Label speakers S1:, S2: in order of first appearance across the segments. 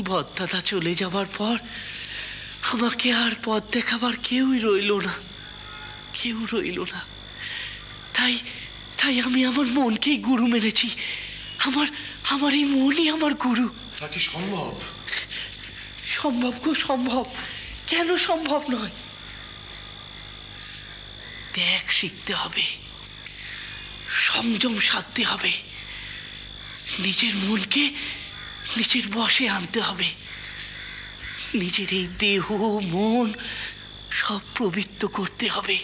S1: বদদাদা চলে যাবার পর আমাকে আর পথ দেখাবার কেউই রইল না, কেউ রইল না। তাই তাই আমি আমার মনকেই গুরু মেনেছি। আমার এই মনই আমার গুরু।
S2: তা কি সম্ভব?
S1: সম্ভব গো, সম্ভব। কেন সম্ভব নয়? ত্যাগ শিখতে হবে, সংযম সাধতে হবে, নিজের মনকে নিজের বশে আনতে হবে, নিজের এই দেহ মন সব প্রবৃত্ত করতে হবে।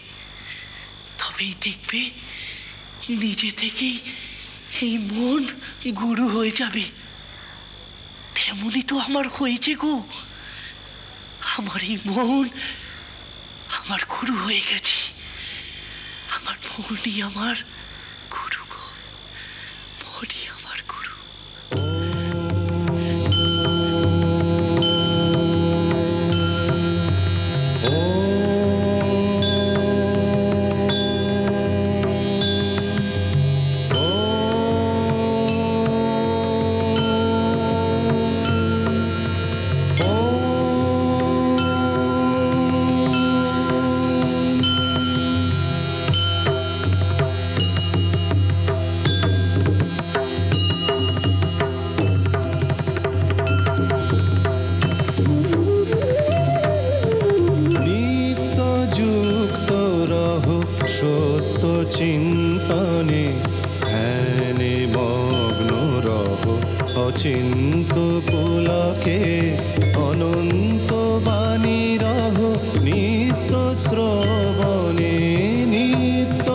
S1: তবেই দেখবে নিজে থেকেই এই মন গুরু হয়ে যাবে। তেমনই তো আমার হয়েছে গো। আমার এই মন আমার গুরু হয়ে গেছে। আমার মনই আমার গুরু গো, মনই আমার গুরু।
S3: সত্য চিন্তনে ধ্যানে মগ্ন রহ, অচিন্ত পুলকে অনন্ত বাণী রহ, নিত্য শ্রবণে নিত্য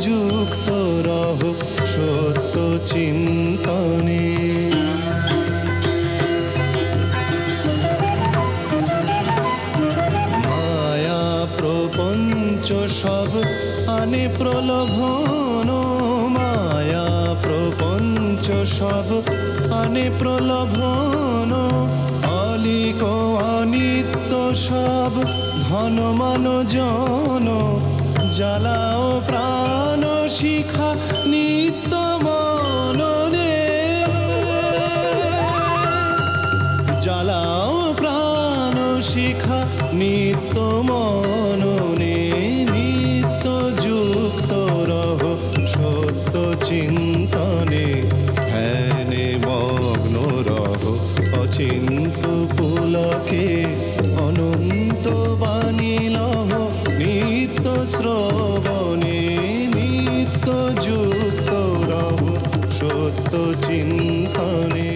S3: যুক্ত রহ সত্য চিন্তনে। মায়া প্রপঞ্চ সব আনে প্রলোভন, মায়া প্রপঞ্চ সব আনে প্রলোভন, অলিক অনিত্য সব ধন মান জন, জ্বালাও প্রাণ শিখা নিত্য মননে, জ্বালাও প্রাণ শিখা নিত্য মননে, নিত্য যুক্ত রহ সত্য চিন্তনে ধ্যানে মগ্ন রহ, অচিন্ত পুলকে অনন্ত বাণী লহ, নিত্য শ্রবণে নিত্য যুক্ত রহ সত্য চিন্তনে।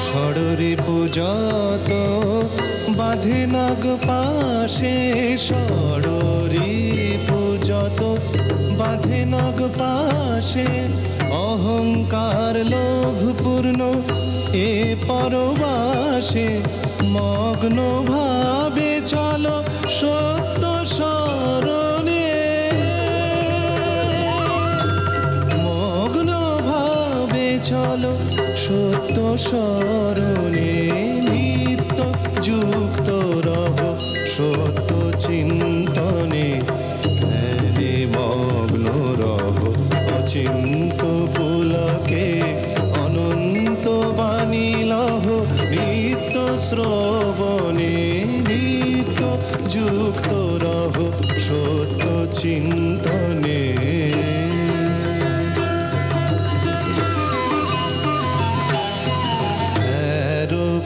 S3: ষড়রিপুযত বাঁধে নাগ পাশে, ষড়রিপুযত বাঁধে নাগ পাশে, অহংকার লোভ পূর্ণ এ পরবাসে, মগ্ন ভাবে চলো সত্য শরণে, মগ্ন ভাবে চলো সত্য শরণে, নিত্য যুক্ত রহ সত্য চিন্তনে ধ্যানে মগ্ন রহ, অচিন্ত পুলকে অনন্ত বাণী লহ, নিত্য শ্রবণে নিত্য যুক্ত রহ সত্য চিন্তনে।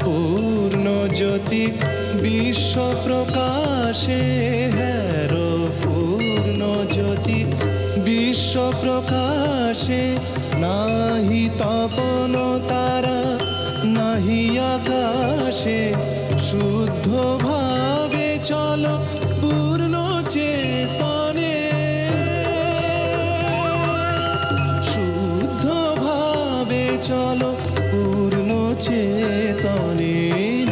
S3: পূর্ণ জ্যোতি বিশ্ব প্রকাশে, হের পূর্ণ জ্যোতি বিশ্ব প্রকাশে, নাহি তপন তারা নাহি আকাশে, শুদ্ধ ভাবে চলো পূর্ণ চেতনে, শুদ্ধ ভাবে চলো পূর্ণ চেতনে,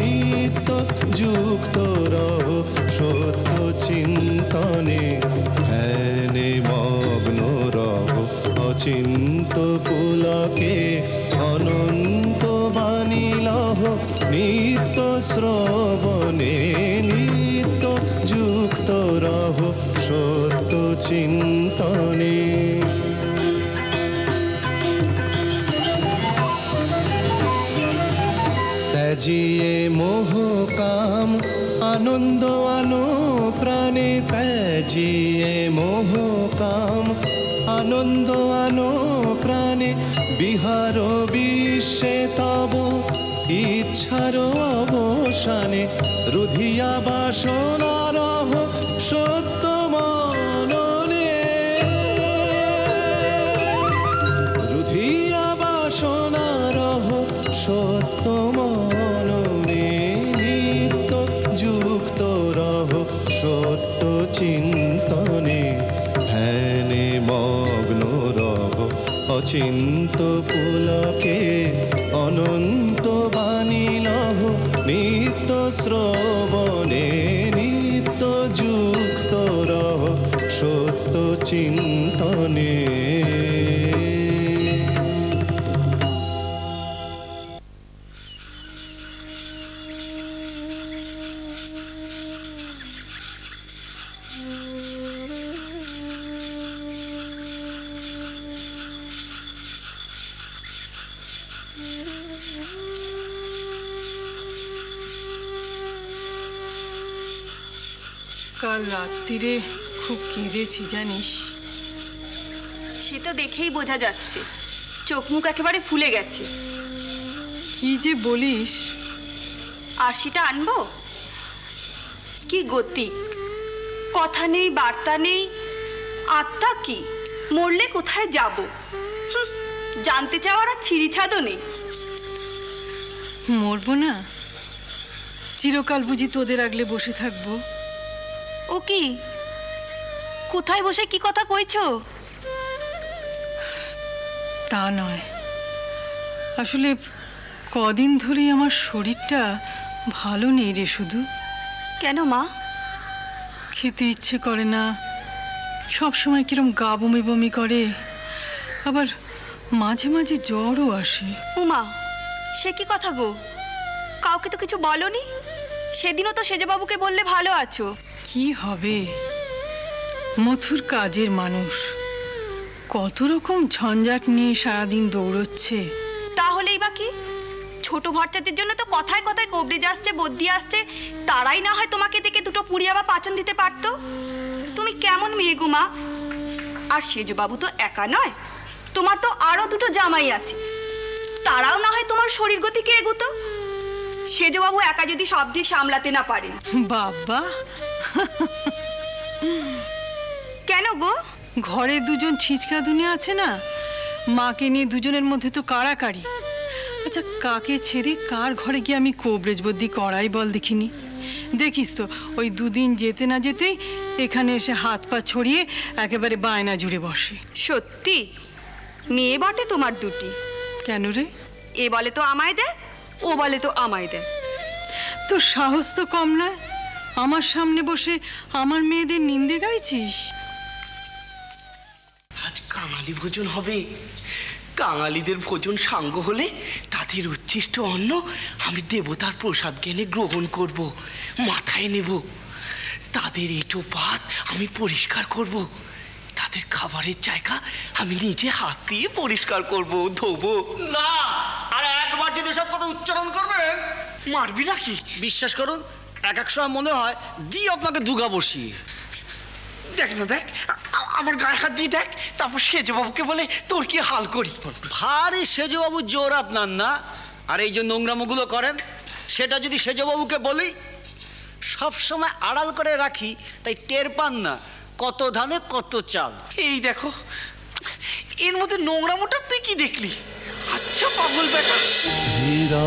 S3: নিত্য যুক্ত রহ সত্য চিন্তনে ধ্যানে মগ্ন রহ, অচিন্ত পুলকে অনন্ত বাণী লহ, নিত্য শ্রবণে নিত্য যুক্ত রহ সত্য চিন্তনে। আনন্দ আনো প্রাণে ত্যাজিয়ে মোহ কাম, আনন্দ আনো প্রাণে বিহার বিশ্বে তব ইচ্ছার অবসানে, রুধিয়া বাসনারহ সত্য মননে, রুধিয়া বাসনারহ সত্য মননে, নিত্য যুক্ত রহ সত্য চিন্তনে, ধ্যানে মগ্ন রহ অচিন্ত পুলকে, অনন্ত বাণী লহ নিত্য শ্রবণে, নিত্য যুক্ত রহ সত্য চিন্তনে।
S2: কাল রাত্রিরে খুব কেঁদেছি জানিস।
S4: সে তো দেখেই বোঝা যাচ্ছে, চোখ মুখ একেবারে ফুলে গেছে।
S2: কি যে বলিস।
S4: আর সেটা আনবো? কি গতি, কথা নেই বার্তা নেই, আত্মা কি, মরলে কোথায় যাব জানতে চাওয়ার আর ছিঁড়ি ছাদও নেই।
S2: মরবো না, চিরকাল বুঝি তোদের আগলে বসে থাকবো?
S4: ও কি, কোথায় বসে কি কথা কইছো?
S2: তা নয়, আসলে কদিন ধরেই আমার শরীরটা ভালো নেই রে। শুধু
S4: কেন মা?
S2: খেতে ইচ্ছে করে না, সব সময় কিরম গা বমি বমি করে, আবার মাঝে মাঝে জ্বরও আসে।
S4: উমা, সে কি কথা গো? কাউকে তো কিছু বলনি? সেদিনও তো সেজবাবুকে বললে ভালো আছো।
S2: কি হবে, মথুর কাজের মানুষ, কত রকম ঝঞ্ঝাট নিয়ে সারাদিন দৌড়চ্ছে।
S4: তাহলেই বা কি, ছোট ভরচাটের জন্য তো কথায় কথায় কবরেজ আসছে, বদ্যি আসছে, তারাই না হয় তোমাকে দেখে দুটো পুড়িয়া বা পাচন দিতে পারতো। তুমি কেমন মেয়ে গো মা? আর সেজবাবু তো একা নয়, তোমার তো আরো দুটো জামাই আছে, তারাও না হয় তোমার শরীর গতিকে এগুতো। সেজবাবু একা যদি সব দিক সামলাতে না পারেন।
S2: বাবা,
S4: কেন গো?
S2: ঘরে দুজন ছিচকা দুনে আছে না, মাকে নিয়ে দুজনের মধ্যে তো কাড়াকাড়ি। আচ্ছা, কাকে ছেড়ে কার ঘরে গিয়ে আমি কবরেজ বদ্যি করাই বল দেখিনি? দেখিস তো, ওই দুদিন যেতে না যেতেই এখানে এসে হাত পা ছড়িয়ে একেবারে বায়না জুড়ে বসে।
S4: সত্যি মেয়ে বটে তোমার দুটি।
S2: কেন রে?
S4: এ বলে তো আমায় দে, ও বলে তো আমায় দে।
S2: তোর সাহস তো কম নয়, আমার সামনে বসে আমার মেয়েদের নিন্দে গাইছিস।
S1: আজ কাঙালি ভোজন হবে। কাঙালিদের ভোজন সাঙ্গ হলে তাদের উচ্ছিষ্ট অন্ন আমি দেবতার প্রসাদ জ্ঞানে গ্রহণ করব, মাথায় নেব। তাদের এঁটো পাত আমি পরিষ্কার করব, তাদের খাবারের জায়গা আমি নিজে হাত দিয়ে পরিষ্কার করব, ধোবো
S5: না। আর একবার যদি সব কথা উচ্চারণ করবেন,
S1: মারবি নাকি?
S5: বিশ্বাস করুন, এক এক সময় মনে হয় দি আপনাকে দুগা বসিয়ে।
S1: দেখ না, দেখ আমার গায়ে হাত দিয়ে দেখ, তারপর সেজবাবুকে বলে তোর কি হাল করি।
S5: ভারী সেজবাবুর জোর আপনার না। আর এই যে নোংরামোগুলো করেন, সেটা যদি সেজবাবুকে বলি, সব সময় আড়াল করে রাখি, তাই টের পান না কত ধানে কত চাল।
S1: এই দেখো, এর মধ্যে নোংরামোটা তুই কি দেখলি? আচ্ছা পাগল বেটা।
S3: হীরা